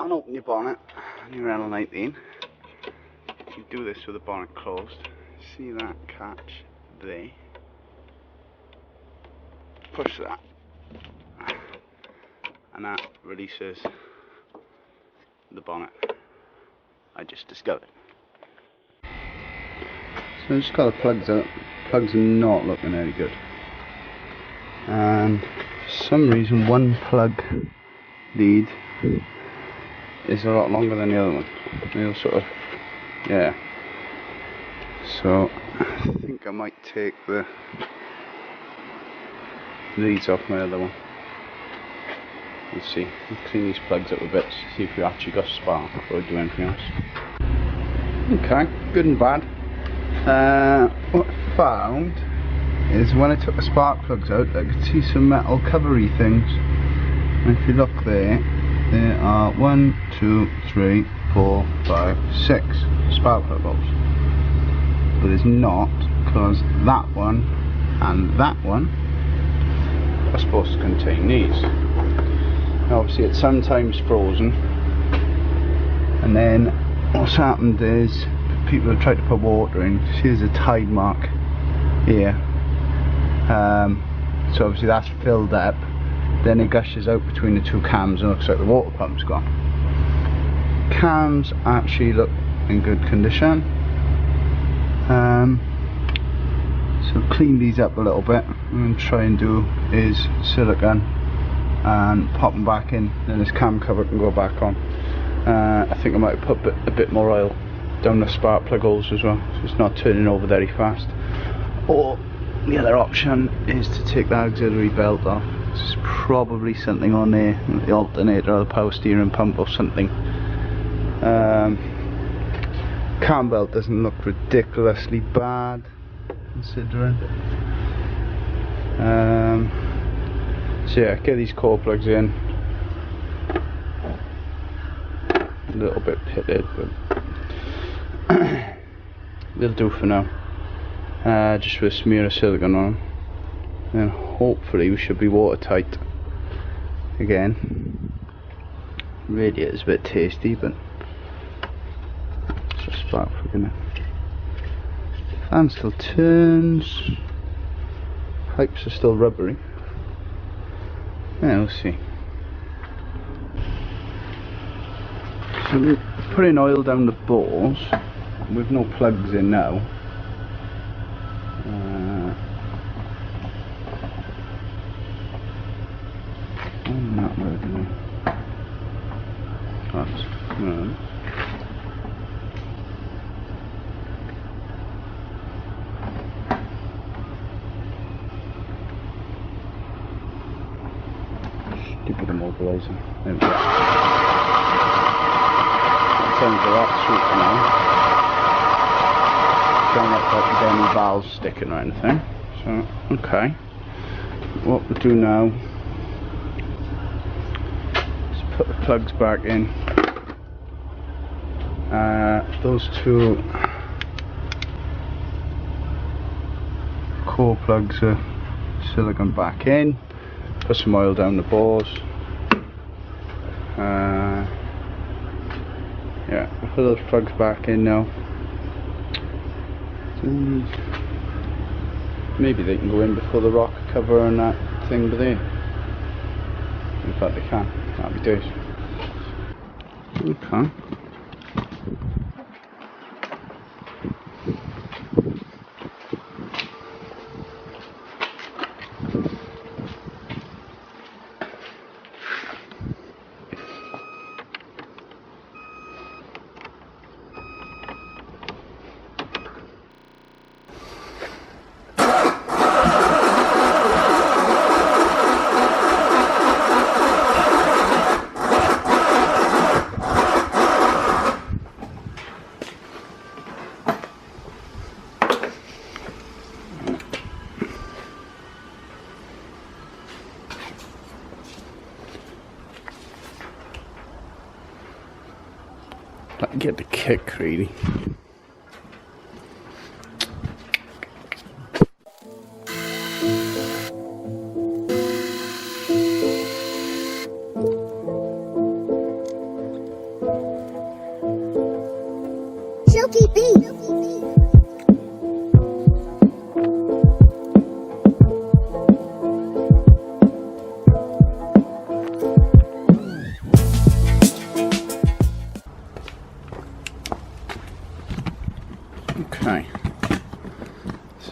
can't open your bonnet on your L19. You do this with the bonnet closed. See that catch there? Push that, and that releases the bonnet. I just discovered. So I just got the plugs out. Plugs are not looking very good, and for some reason one plug lead is a lot longer than the other one. They'll sort of, yeah. So I think I might take the leads off my other one. Let's see. We'll clean these plugs up a bit to see if we actually got spark before we do anything else. Okay, good and bad. What I found is when I took the spark plugs out, I could see some metal covery things. And if you look there, there are 1, 2, 3, 4, 5, 6 spark plug holes. But it's not, because that one and that one are supposed to contain these. Now obviously it's sometimes frozen, and then what's happened is people have tried to put water in. See, there's a tide mark here, so obviously that's filled up, then it gushes out between the two cams and looks like the water pump's gone. Cams actually look in good condition, so clean these up a little bit. What I'm going to try and do is silicone and pop them back in, then this cam cover can go back on. I think I might have put a bit more oil down the spark plug holes as well, so it's not turning over very fast. Or the other option is to take the auxiliary belt off. There's probably something on there, the alternator or the power steering pump or something. Cam belt doesn't look ridiculously bad considering. So yeah, get these core plugs in. A little bit pitted, but they'll do for now. Just with a smear of silicone on them, and hopefully we should be watertight again. Radiator's a bit tasty, but it's a spark plug in it. Fan still turns. Pipes are still rubbery. Yeah, we'll see. So we're putting oil down the bores with no plugs in now. I'm not working. That's good. Stupid immobilizer. There we go. Turns a lot sweeter now. Don't look like there's any valves sticking or anything. So, okay. What we'll do now is put the plugs back in. Those two core plugs are silicone back in. Put some oil down the bores. Yeah, put those plugs back in now. Maybe they can go in before the rocker cover and that thing, but they, in fact they can. That'd be days. Okay. Get the kick really.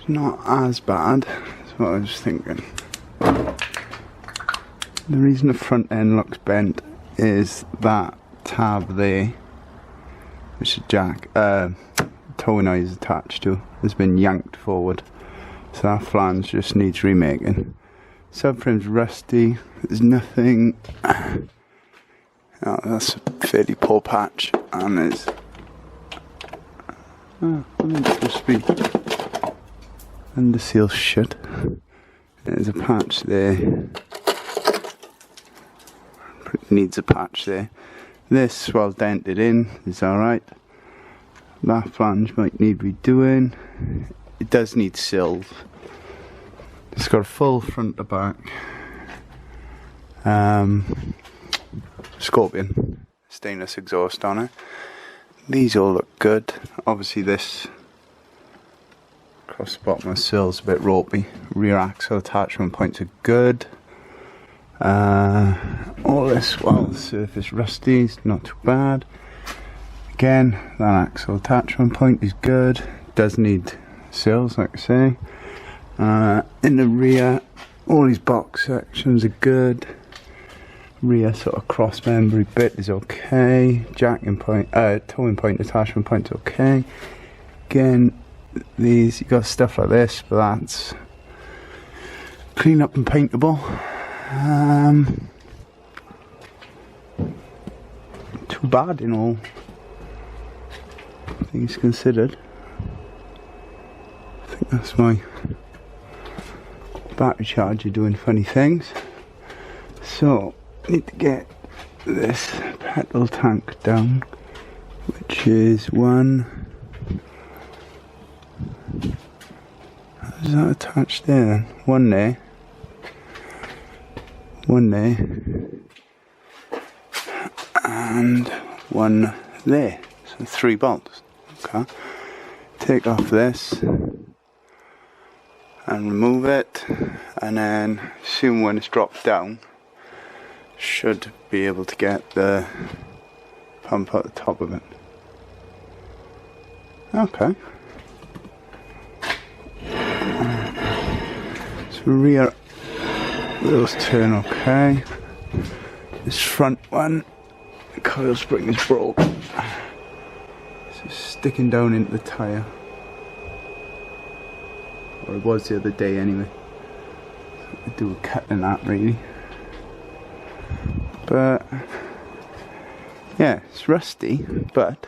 It's not as bad. That's what I was thinking. The reason the front end looks bent is that tab there, which the jack towing eye is attached to, has been yanked forward, so that flange just needs remaking. Subframe's rusty. There's nothing. Oh, that's a fairly poor patch, and there's I think it's supposed to be under seal shut. There's a patch there. Needs a patch there. This, well dented in, is alright. That flange might need redoing. It does need sills. It's got a full front to back Scorpion stainless exhaust on it. These all look good. Obviously this across the bottom of the sill's a bit ropey. Rear axle attachment points are good. All this, well, the surface rusty is not too bad. Again, that axle attachment point is good. Does need sills, like I say. In the rear, all these box sections are good. Rear sort of cross membry bit is okay. Jacking point, towing point, attachment point is okay. Again, these, you got stuff like this, but that's clean up and paintable. Too bad in all things considered. I think that's my battery charger doing funny things. So, need to get this petrol tank down, which is one. Is that attached there then? One there. One there. And one there. So 3 bolts. Okay. Take off this and remove it, and then soon when it's dropped down, should be able to get the pump at the top of it. Okay. So rear wheels turn okay. This front one, the coil spring is broke. It's sticking down into the tyre. Or it was the other day anyway. I do a cut in that really. But yeah, it's rusty, but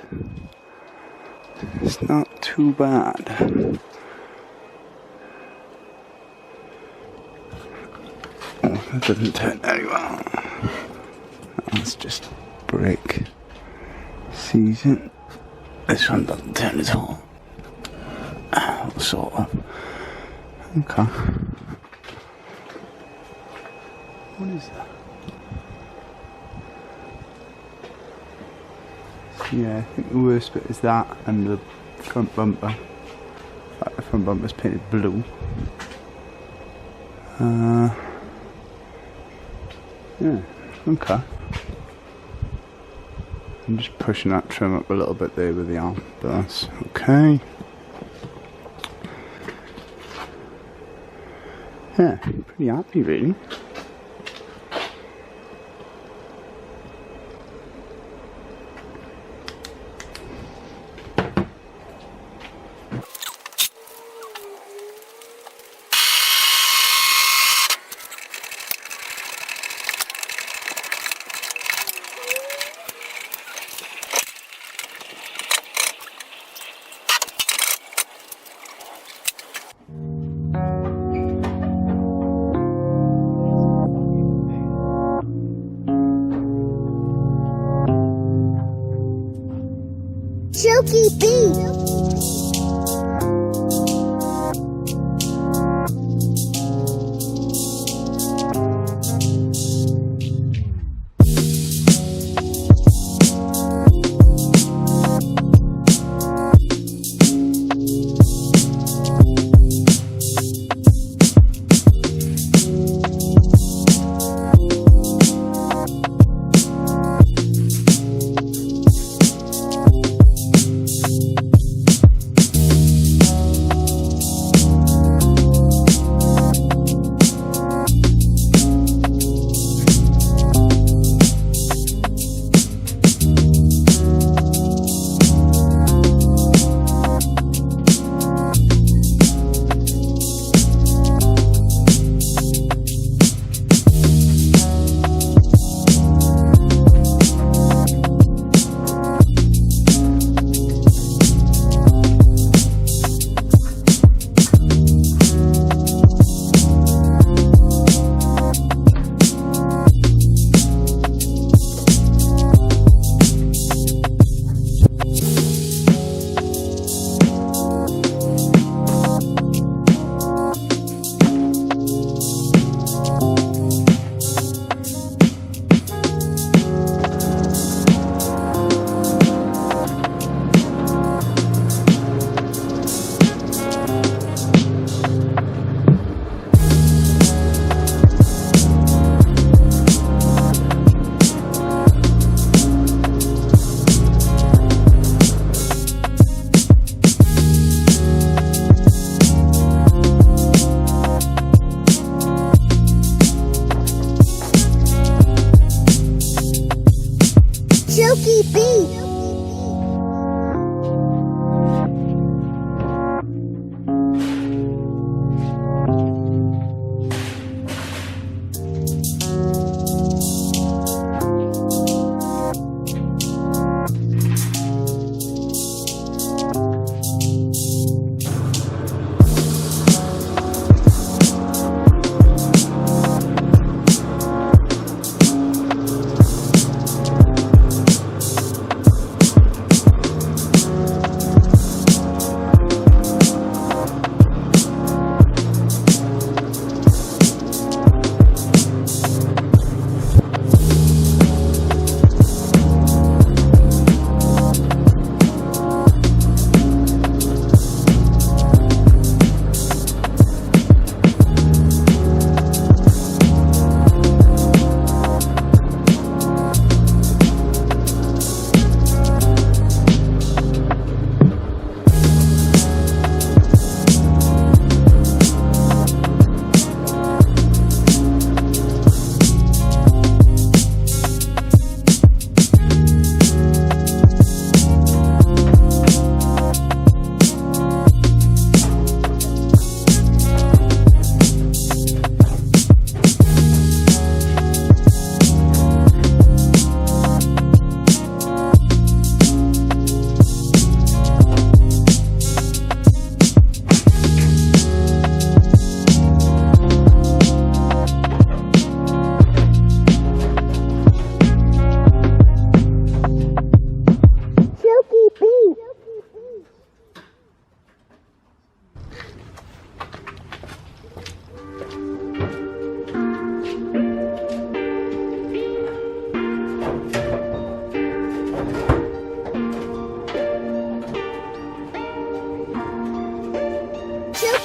it's not too bad. Oh, that doesn't turn very well. That's just brake season. This one doesn't turn at all. Sort of. Okay. What is that? Yeah, I think the worst bit is that and the front bumper. In fact, the front bumper's painted blue. Yeah, okay. I'm just pushing that trim up a little bit there with the arm, but that's okay. Yeah, pretty happy really. Silky bee.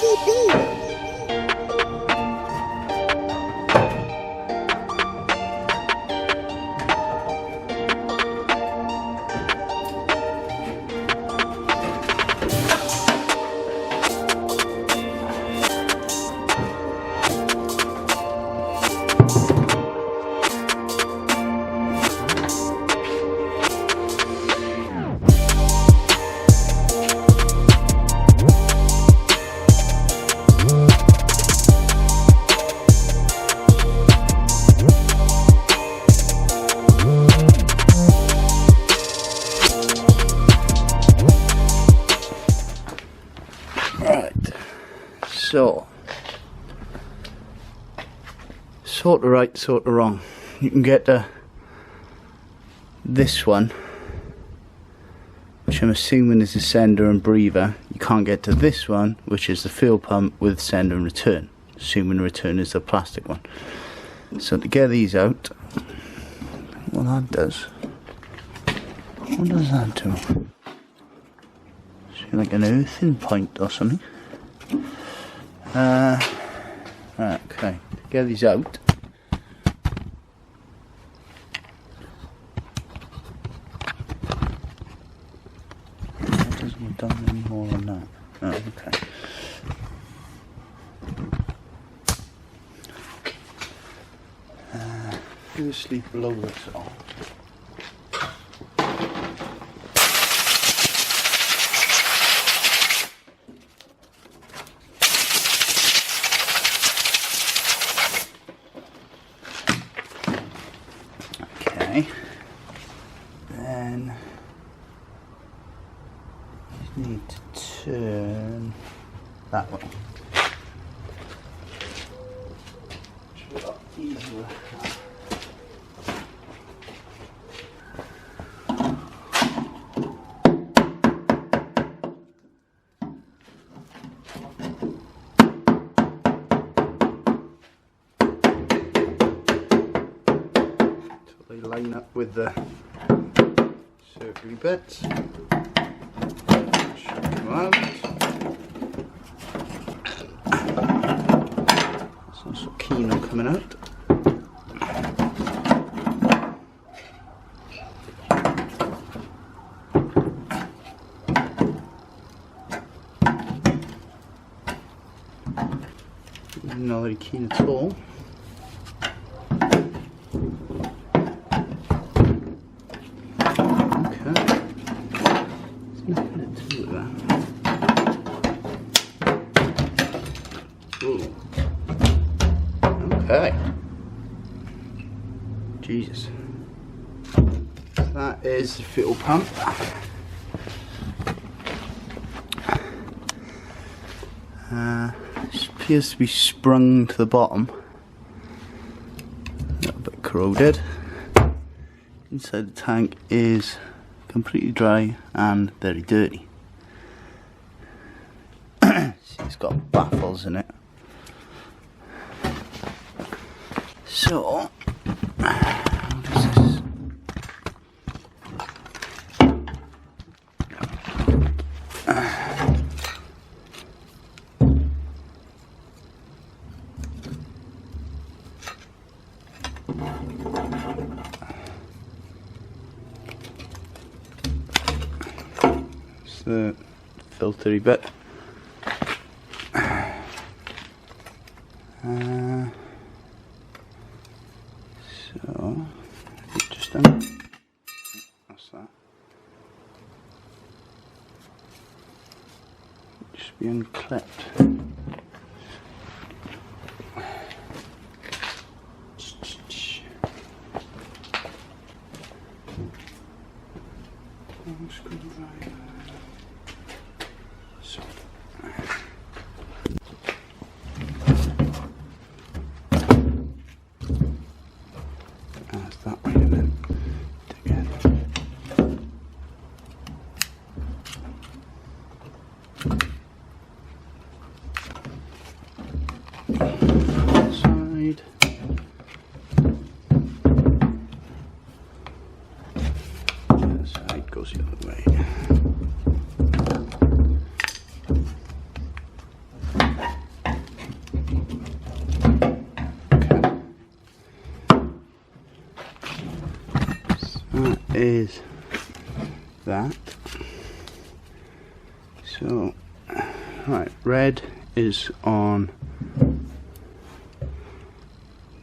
Choky bee. So, sort of right, sort of wrong. You can get this one, which I'm assuming is the sender and breather. You can't get to this one, which is the fuel pump with sender and return, assuming the return is the plastic one. So to get these out, what that does, what does that do? It's like an earthing point or something. Okay, get these out. That doesn't done any more than that. Oh, okay. Firstly, blow this off. Then you need to turn that one. Which is a lot easier. They line up with the circular bits. Should come out. So I'm so keen on coming out. Not very keen at all. Okay. Jesus. That is the fuel pump. It appears to be sprung to the bottom. A little bit corroded. Inside the tank is completely dry and very dirty. See, it's got baffles in it. So, what is this? It's the filtery bit. So, just done. That's that. Just be unclipped. Screwdriver. So. That's that way and then together. Side. The side goes the other way. is that. So, right, red is on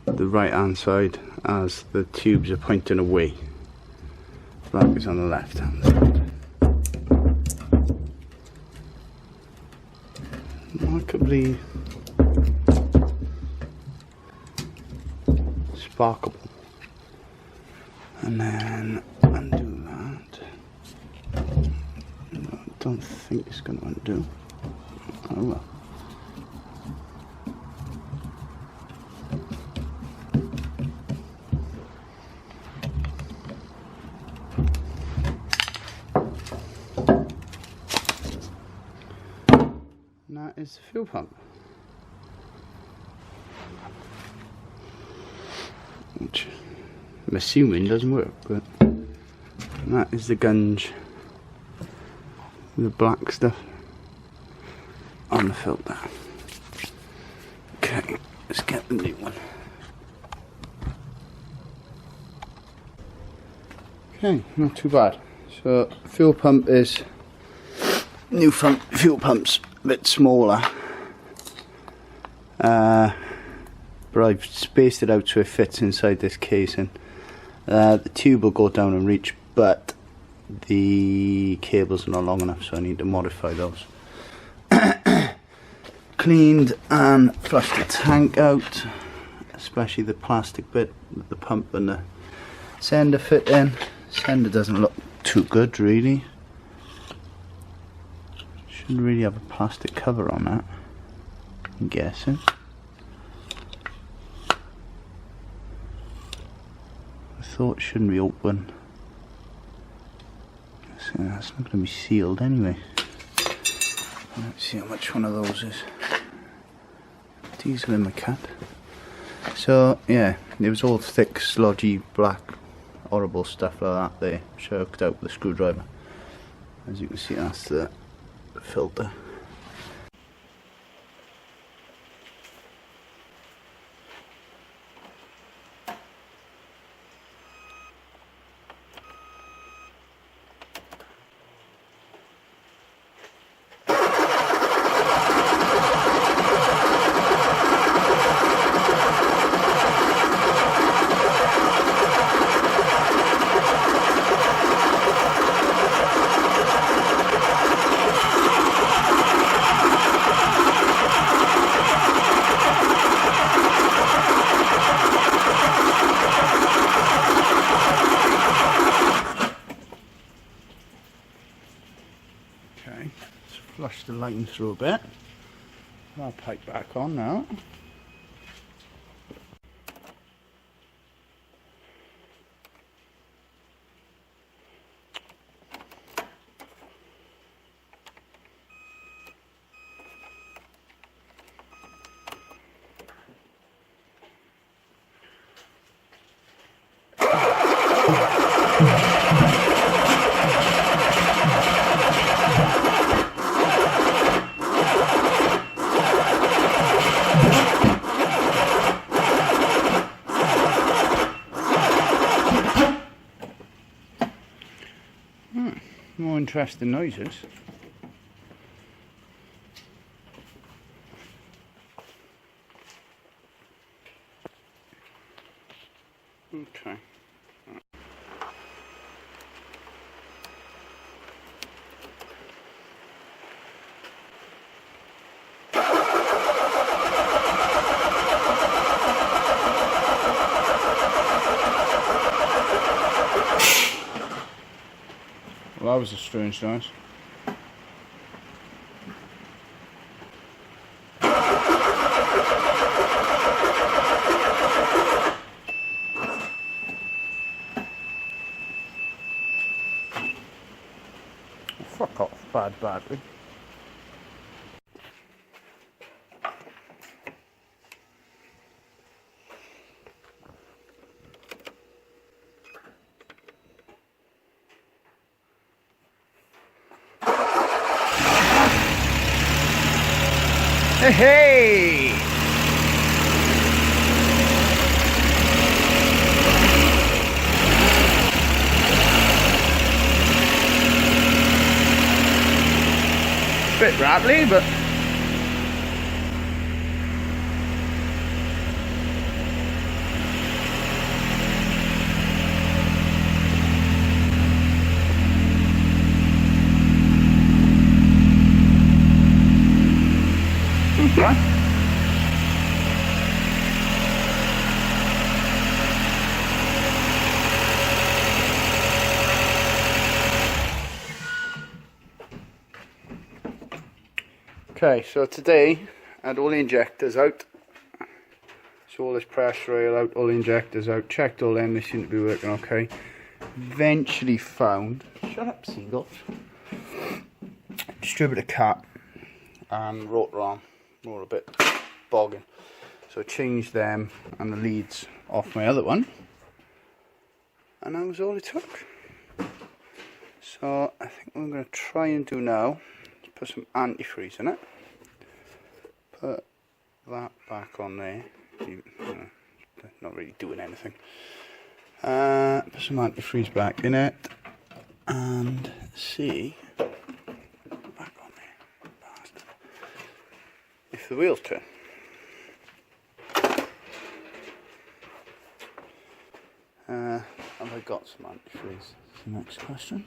the right hand side as the tubes are pointing away. Black is on the left hand side. Remarkably sparkable. And then undo that. No, I don't think it's going to undo. Oh well. And that is the fuel pump. Which I'm assuming doesn't work, but that is the gunge, the black stuff on the filter. Okay, let's get the new one. Okay, not too bad. So fuel pump is new fuel pump's a bit smaller. But I've spaced it out so it fits inside this casing. The tube will go down and reach, but the cables are not long enough, so I need to modify those. Cleaned and flushed the tank out, especially the plastic bit with the pump and the sender fit in. Sender doesn't look too good really. Shouldn't really have a plastic cover on that, I'm guessing. I thought it shouldn't be open. So that's not going to be sealed anyway. Let's see how much one of those is. Diesel in the cat. So yeah, it was all thick, sludgy, black, horrible stuff like that there, choked out with the screwdriver. As you can see, that's the filter. Okay, let's flush the line through a bit. I'll pipe back on now. More interesting noises. Okay. Well, that was a strange noise. Fuck off, bad battery. Hey, hey! Bit rattly, but okay. Okay, so today I had all the injectors out. So all this press rail out, all the injectors out, checked all them, they seem to be working okay. Eventually found, shut up seagulls, distributor cap and rotor arm, all a bit bogging. So I changed them and the leads off my other one, and that was all it took. So I think what I'm going to try and do now is put some antifreeze in it. Put that back on there. Not really doing anything. Put some antifreeze back in it and see back on there. Bastard. If the wheels turn. Have I got some antifreeze? That's the next question.